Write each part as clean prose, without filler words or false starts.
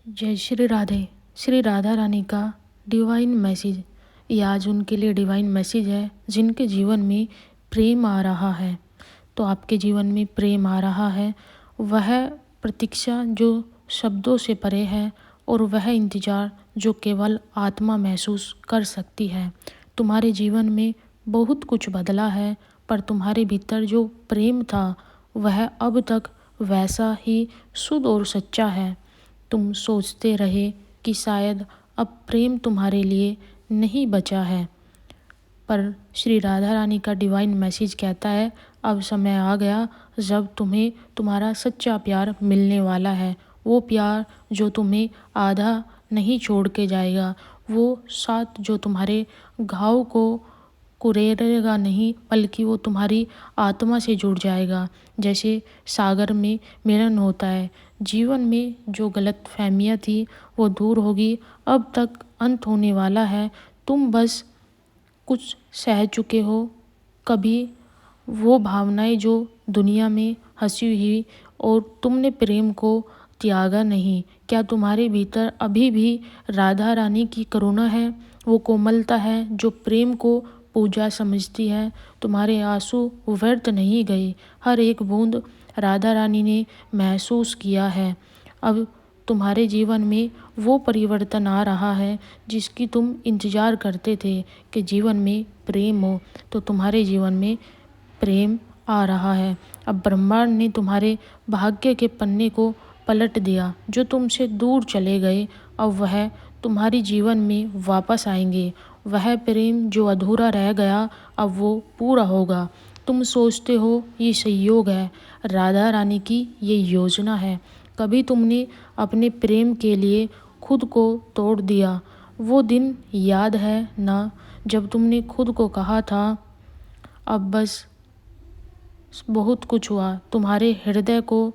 जय श्री राधे। श्री राधा रानी का divine message. ये आज उनके लिए डिवाइन मैसेज है जिनके जीवन में प्रेम आ रहा है। तो आपके जीवन में प्रेम आ रहा है, वह प्रतीक्षा जो शब्दों से परे है और वह इंतज़ार जो केवल आत्मा महसूस कर सकती है। तुम्हारे जीवन में बहुत कुछ बदला है, पर तुम्हारे भीतर जो प्रेम था वह अब तक वैसा ही शुद्ध और सच्चा है। तुम सोचते रहे कि शायद अब प्रेम तुम्हारे लिए नहीं बचा है, पर श्री राधा रानी का डिवाइन मैसेज कहता है अब समय आ गया जब तुम्हें तुम्हारा सच्चा प्यार मिलने वाला है। वो प्यार जो तुम्हें आधा नहीं छोड़ के जाएगा, वो साथ जो तुम्हारे घाव को कुरेदेगा नहीं, बल्कि वो तुम्हारी आत्मा से जुड़ जाएगा। जैसे सागर में मिलन होता है, जीवन में जो गलत फहमियाँ थी वो दूर होगी। अब तक अंत होने वाला है, तुम बस कुछ सह चुके हो। कभी वो भावनाएं जो दुनिया में हंसी हुई और तुमने प्रेम को त्यागा नहीं। क्या तुम्हारे भीतर अभी भी राधा रानी की करुणा है, वो कोमलता है जो प्रेम को पूजा समझती है? तुम्हारे आंसू व्यर्थ नहीं गए, हर एक बूंद राधा रानी ने महसूस किया है। अब तुम्हारे जीवन में वो परिवर्तन आ रहा है जिसकी तुम इंतज़ार करते थे कि जीवन में प्रेम हो, तो तुम्हारे जीवन में प्रेम आ रहा है। अब ब्रह्मांड ने तुम्हारे भाग्य के पन्ने को पलट दिया। जो तुमसे दूर चले गए अब वह तुम्हारे जीवन में वापस आएंगे। वह प्रेम जो अधूरा रह गया अब वो पूरा होगा। तुम सोचते हो ये संयोग है, राधा रानी की ये योजना है। कभी तुमने अपने प्रेम के लिए खुद को तोड़ दिया? वो दिन याद है ना, जब तुमने खुद को कहा था अब बस? बहुत कुछ हुआ, तुम्हारे हृदय को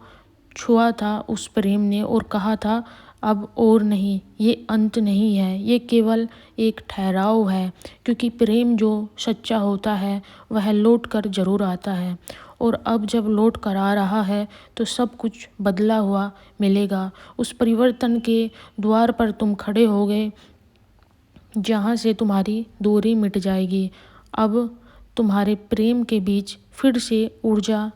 छुआ था उस प्रेम ने और कहा था अब और नहीं, ये अंत नहीं है, ये केवल एक ठहराव है। क्योंकि प्रेम जो सच्चा होता है वह लौट कर जरूर आता है, और अब जब लौट कर आ रहा है तो सब कुछ बदला हुआ मिलेगा। उस परिवर्तन के द्वार पर तुम खड़े हो गए जहाँ से तुम्हारी दूरी मिट जाएगी। अब तुम्हारे प्रेम के बीच फिर से ऊर्जा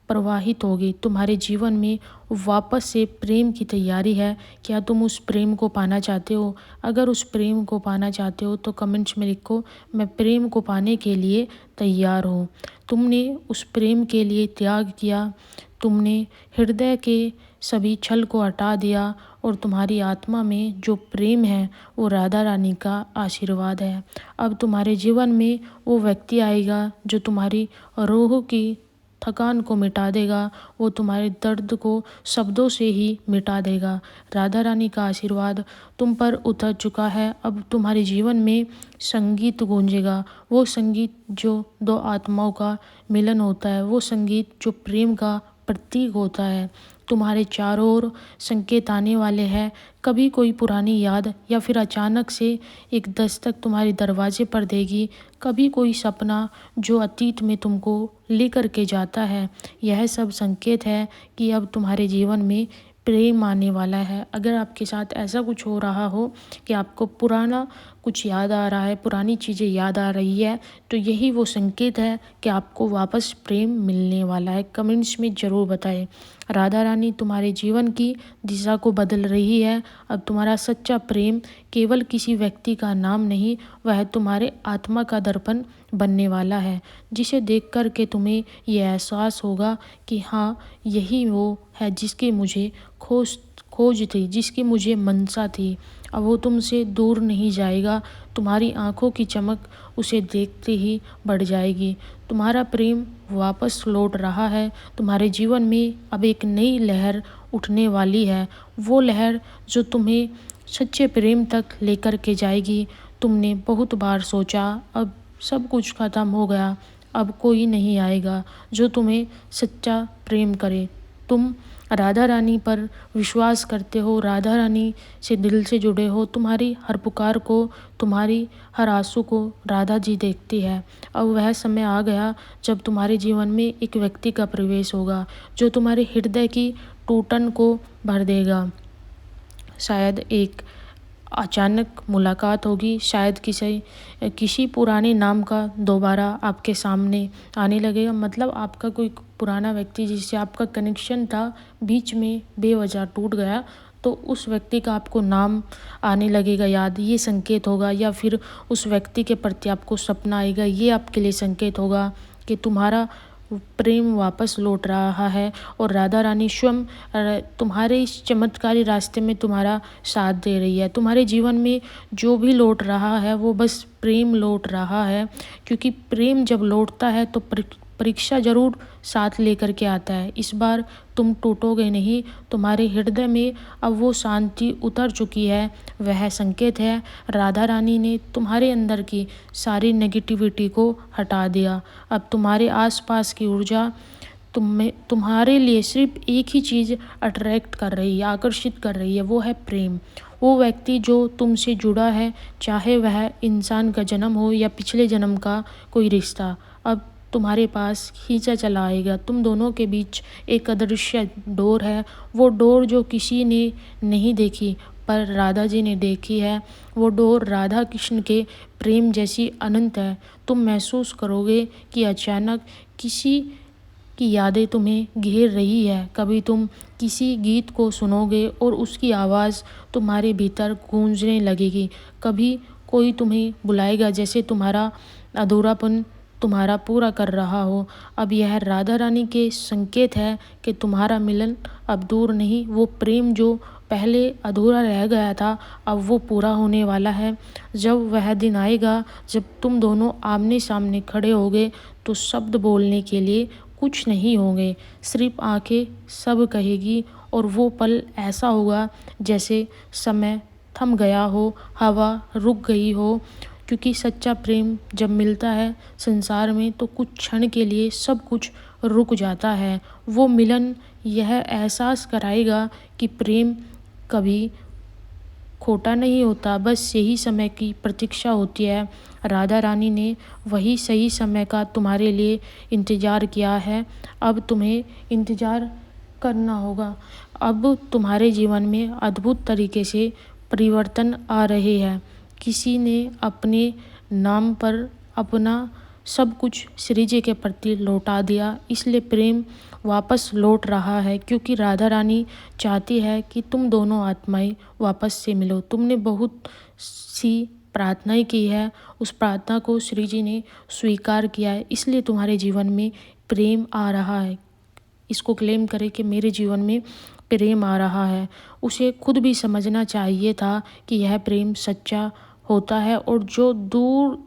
प्रवाहित होगी। तुम्हारे जीवन में वापस से प्रेम की तैयारी है। क्या तुम उस प्रेम को पाना चाहते हो? अगर उस प्रेम को पाना चाहते हो तो कमेंट्स में लिखो, मैं प्रेम को पाने के लिए तैयार हूँ। तुमने उस प्रेम के लिए त्याग किया, तुमने हृदय के सभी छल को हटा दिया, और तुम्हारी आत्मा में जो प्रेम है वो राधा रानी का आशीर्वाद है। अब तुम्हारे जीवन में वो व्यक्ति आएगा जो तुम्हारी रूह की थकान को मिटा देगा, वो तुम्हारे दर्द को शब्दों से ही मिटा देगा। राधा रानी का आशीर्वाद तुम पर उतर चुका है। अब तुम्हारे जीवन में संगीत गूंजेगा, वो संगीत जो दो आत्माओं का मिलन होता है, वो संगीत जो प्रेम का प्रतीक होता है। तुम्हारे चारों ओर संकेत आने वाले हैं। कभी कोई पुरानी याद या फिर अचानक से एक दस्तक तुम्हारे दरवाजे पर देगी। कभी कोई सपना जो अतीत में तुमको लेकर के जाता है। यह सब संकेत है कि अब तुम्हारे जीवन में प्रेम आने वाला है। अगर आपके साथ ऐसा कुछ हो रहा हो कि आपको पुराना कुछ याद आ रहा है, पुरानी चीज़ें याद आ रही है, तो यही वो संकेत है कि आपको वापस प्रेम मिलने वाला है। कमेंट्स में ज़रूर बताएं। राधा रानी तुम्हारे जीवन की दिशा को बदल रही है। अब तुम्हारा सच्चा प्रेम केवल किसी व्यक्ति का नाम नहीं, वह तुम्हारे आत्मा का दर्पण बनने वाला है, जिसे देख कर के तुम्हें यह एहसास होगा कि हाँ, यही वो है जिसकी मुझे खोज थी, जिसकी मुझे मनसा थी। अब वो तुमसे दूर नहीं जाएगा। तुम्हारी आंखों की चमक उसे देखते ही बढ़ जाएगी। तुम्हारा प्रेम वापस लौट रहा है। तुम्हारे जीवन में अब एक नई लहर उठने वाली है, वो लहर जो तुम्हें सच्चे प्रेम तक लेकर के जाएगी। तुमने बहुत बार सोचा अब सब कुछ खत्म हो गया, अब कोई नहीं आएगा जो तुम्हें सच्चा प्रेम करे। तुम राधा रानी पर विश्वास करते हो, राधा रानी से दिल से जुड़े हो। तुम्हारी हर पुकार को, तुम्हारी हर आंसू को राधा जी देखती है। अब वह समय आ गया जब तुम्हारे जीवन में एक व्यक्ति का प्रवेश होगा जो तुम्हारे हृदय की टूटन को भर देगा। शायद एक अचानक मुलाकात होगी, शायद किसी पुराने नाम का दोबारा आपके सामने आने लगेगा। मतलब आपका कोई पुराना व्यक्ति जिससे आपका कनेक्शन था, बीच में बेवजह टूट गया, तो उस व्यक्ति का आपको नाम आने लगेगा याद, ये संकेत होगा। या फिर उस व्यक्ति के प्रति आपको सपना आएगा, ये आपके लिए संकेत होगा कि तुम्हारा प्रेम वापस लौट रहा है और राधा रानी स्वयं तुम्हारे इस चमत्कारी रास्ते में तुम्हारा साथ दे रही है। तुम्हारे जीवन में जो भी लौट रहा है वो बस प्रेम लौट रहा है, क्योंकि प्रेम जब लौटता है तो परीक्षा जरूर साथ लेकर के आता है। इस बार तुम टूटोगे नहीं, तुम्हारे हृदय में अब वो शांति उतर चुकी है। वह संकेत है, राधा रानी ने तुम्हारे अंदर की सारी नेगेटिविटी को हटा दिया। अब तुम्हारे आसपास की ऊर्जा तुम्हारे लिए सिर्फ एक ही चीज़ अट्रैक्ट कर रही है, आकर्षित कर रही है, वो है प्रेम। वो व्यक्ति जो तुमसे जुड़ा है, चाहे वह इंसान का जन्म हो या पिछले जन्म का कोई रिश्ता, अब तुम्हारे पास खींचा चला आएगा। तुम दोनों के बीच एक अदृश्य डोर है, वो डोर जो किसी ने नहीं देखी पर राधा जी ने देखी है। वो डोर राधा कृष्ण के प्रेम जैसी अनंत है। तुम महसूस करोगे कि अचानक किसी की यादें तुम्हें घेर रही है। कभी तुम किसी गीत को सुनोगे और उसकी आवाज़ तुम्हारे भीतर गूंजने लगेगी। कभी कोई तुम्हें बुलाएगा जैसे तुम्हारा अधूरापन तुम्हारा पूरा कर रहा हो। अब यह राधा रानी के संकेत है कि तुम्हारा मिलन अब दूर नहीं। वो प्रेम जो पहले अधूरा रह गया था, अब वो पूरा होने वाला है। जब वह दिन आएगा जब तुम दोनों आमने सामने खड़े होगे, तो शब्द बोलने के लिए कुछ नहीं होंगे, सिर्फ आंखें सब कहेगी। और वो पल ऐसा होगा जैसे समय थम गया हो, हवा रुक गई हो, क्योंकि सच्चा प्रेम जब मिलता है संसार में तो कुछ क्षण के लिए सब कुछ रुक जाता है। वो मिलन यह एहसास कराएगा कि प्रेम कभी खोटा नहीं होता, बस यही समय की प्रतीक्षा होती है। राधा रानी ने वही सही समय का तुम्हारे लिए इंतज़ार किया है। अब तुम्हें इंतज़ार करना होगा। अब तुम्हारे जीवन में अद्भुत तरीके से परिवर्तन आ रहे हैं। किसी ने अपने नाम पर अपना सब कुछ श्री जी के प्रति लौटा दिया, इसलिए प्रेम वापस लौट रहा है, क्योंकि राधा रानी चाहती है कि तुम दोनों आत्माएं वापस से मिलो। तुमने बहुत सी प्रार्थनाएं की है, उस प्रार्थना को श्री जी ने स्वीकार किया है, इसलिए तुम्हारे जीवन में प्रेम आ रहा है। इसको क्लेम करें कि मेरे जीवन में प्रेम आ रहा है। उसे खुद भी समझना चाहिए था कि यह प्रेम सच्चा होता है, और जो दूर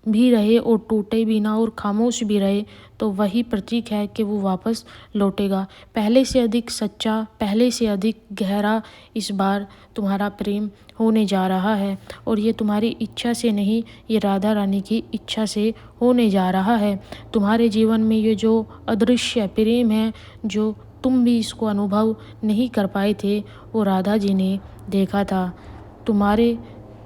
भी रहे और टूटे भी ना और खामोश भी रहे, तो वही प्रतीक है कि वो वापस लौटेगा। पहले से अधिक सच्चा, पहले से अधिक गहरा इस बार तुम्हारा प्रेम होने जा रहा है। और ये तुम्हारी इच्छा से नहीं, ये राधा रानी की इच्छा से होने जा रहा है। तुम्हारे जीवन में ये जो अदृश्य प्रेम है, जो तुम भी इसको अनुभव नहीं कर पाए थे, वो राधा जी ने देखा था। तुम्हारे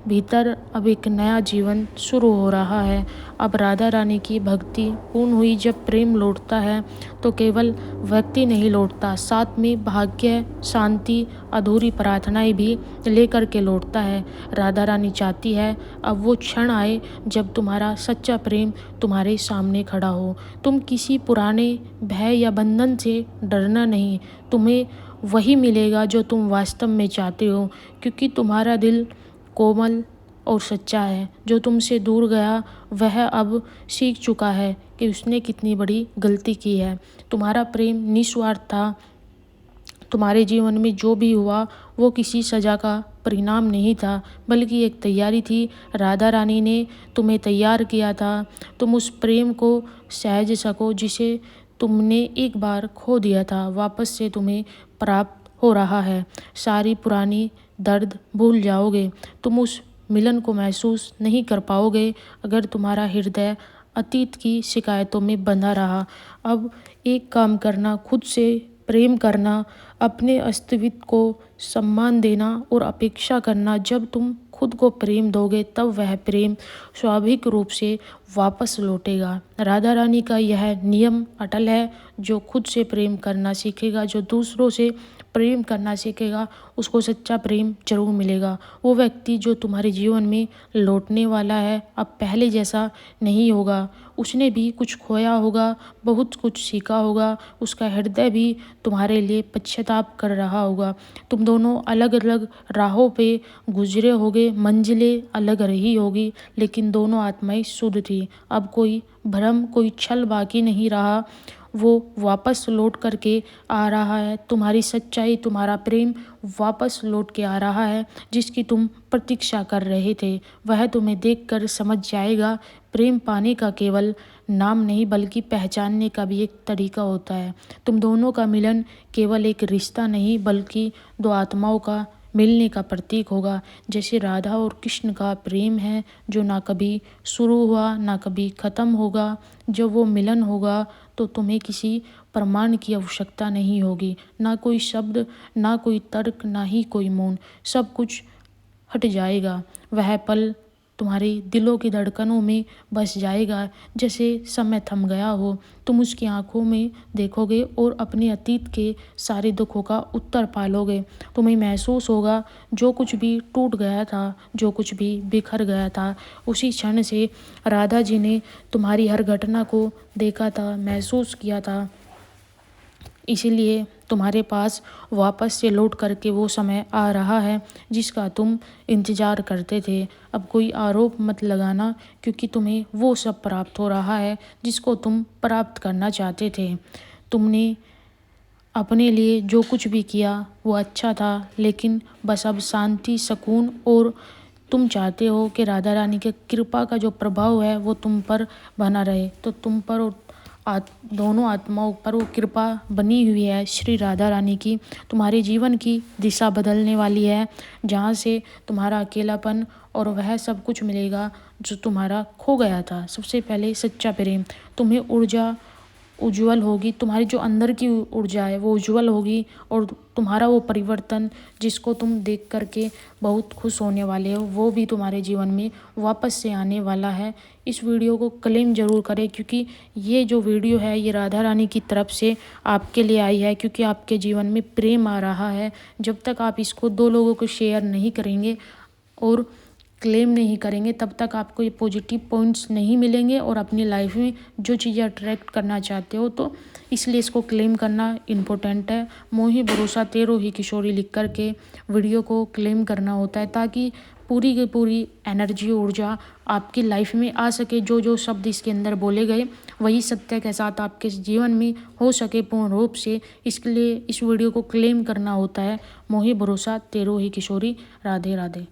भीतर अब एक नया जीवन शुरू हो रहा है। अब राधा रानी की भक्ति पूर्ण हुई। जब प्रेम लौटता है तो केवल व्यक्ति नहीं लौटता, साथ में भाग्य, शांति, अधूरी प्रार्थनाएं भी लेकर के लौटता है। राधा रानी चाहती है अब वो क्षण आए जब तुम्हारा सच्चा प्रेम तुम्हारे सामने खड़ा हो। तुम किसी पुराने भय या बंधन से डरना नहीं, तुम्हें वही मिलेगा जो तुम वास्तव में चाहते हो, क्योंकि तुम्हारा दिल कोमल और सच्चा है। जो तुमसे दूर गया वह अब सीख चुका है कि उसने कितनी बड़ी गलती की है। तुम्हारा प्रेम निस्वार्थ था। तुम्हारे जीवन में जो भी हुआ वो किसी सज़ा का परिणाम नहीं था, बल्कि एक तैयारी थी। राधा रानी ने तुम्हें तैयार किया था, तुम उस प्रेम को सहज सको जिसे तुमने एक बार खो दिया था, वापस से तुम्हें प्राप्त हो रहा है। सारी पुरानी दर्द भूल जाओगे। तुम उस मिलन को महसूस नहीं कर पाओगे अगर तुम्हारा हृदय अतीत की शिकायतों में बंधा रहा। अब एक काम करना, खुद से प्रेम करना, अपने अस्तित्व को सम्मान देना और अपेक्षा करना। जब तुम खुद को प्रेम दोगे तब वह प्रेम स्वाभाविक रूप से वापस लौटेगा। राधा रानी का यह नियम अटल है, जो खुद से प्रेम करना सीखेगा, जो दूसरों से प्रेम करना सीखेगा उसको सच्चा प्रेम जरूर मिलेगा। वो व्यक्ति जो तुम्हारे जीवन में लौटने वाला है अब पहले जैसा नहीं होगा। उसने भी कुछ खोया होगा, बहुत कुछ सीखा होगा, उसका हृदय भी तुम्हारे लिए पश्चाताप कर रहा होगा। तुम दोनों अलग अलग राहों पे गुजरे होगे, मंजिलें अलग रही होगी, लेकिन दोनों आत्माएं शुद्ध थी। अब कोई भ्रम, कोई छल बाकी नहीं रहा। वो वापस लौट करके आ रहा है। तुम्हारी सच्चाई, तुम्हारा प्रेम वापस लौट के आ रहा है, जिसकी तुम प्रतीक्षा कर रहे थे। वह तुम्हें देखकर समझ जाएगा। प्रेम पाने का केवल नाम नहीं बल्कि पहचानने का भी एक तरीका होता है। तुम दोनों का मिलन केवल एक रिश्ता नहीं बल्कि दो आत्माओं का मिलने का प्रतीक होगा। जैसे राधा और कृष्ण का प्रेम है जो ना कभी शुरू हुआ ना कभी ख़त्म होगा। जब वो मिलन होगा तो तुम्हें किसी प्रमाण की आवश्यकता नहीं होगी, ना कोई शब्द, ना कोई तर्क, ना ही कोई मौन। सब कुछ हट जाएगा। वह पल तुम्हारे दिलों की धड़कनों में बस जाएगा। जैसे समय थम गया हो, तुम उसकी आंखों में देखोगे और अपने अतीत के सारे दुखों का उत्तर पालोगे। तुम्हें महसूस होगा जो कुछ भी टूट गया था, जो कुछ भी बिखर गया था, उसी क्षण से राधा जी ने तुम्हारी हर घटना को देखा था, महसूस किया था। इसीलिए तुम्हारे पास वापस से लौट करके वो समय आ रहा है जिसका तुम इंतज़ार करते थे। अब कोई आरोप मत लगाना, क्योंकि तुम्हें वो सब प्राप्त हो रहा है जिसको तुम प्राप्त करना चाहते थे। तुमने अपने लिए जो कुछ भी किया वो अच्छा था, लेकिन बस अब शांति, सुकून और तुम चाहते हो कि राधा रानी के कृपा का जो प्रभाव है वो तुम पर बना रहे। तो तुम पर और दोनों आत्माओं पर वो कृपा बनी हुई है श्री राधा रानी की। तुम्हारे जीवन की दिशा बदलने वाली है, जहाँ से तुम्हारा अकेलापन और वह सब कुछ मिलेगा जो तुम्हारा खो गया था। सबसे पहले सच्चा प्रेम। तुम्हें ऊर्जा उज्जवल होगी, तुम्हारी जो अंदर की ऊर्जा है वो उज्जवल होगी, और तुम्हारा वो परिवर्तन जिसको तुम देख करके बहुत खुश होने वाले हो वो भी तुम्हारे जीवन में वापस से आने वाला है। इस वीडियो को क्लेम ज़रूर करें, क्योंकि ये जो वीडियो है ये राधा रानी की तरफ से आपके लिए आई है, क्योंकि आपके जीवन में प्रेम आ रहा है। जब तक आप इसको 2 लोगों को शेयर नहीं करेंगे और क्लेम नहीं करेंगे तब तक आपको ये पॉजिटिव पॉइंट्स नहीं मिलेंगे और अपनी लाइफ में जो चीज़ें अट्रैक्ट करना चाहते हो, तो इसलिए इसको क्लेम करना इम्पोर्टेंट है। मोहि भरोसा तेरो ही किशोरी लिख कर के वीडियो को क्लेम करना होता है, ताकि पूरी की पूरी एनर्जी, ऊर्जा आपकी लाइफ में आ सके। जो जो शब्द इसके अंदर बोले गए वही सत्य के साथ आपके जीवन में हो सके पूर्ण रूप से। इसके लिए इस वीडियो को क्लेम करना होता है। मोहि भरोसा तेरो ही किशोरी। राधे राधे।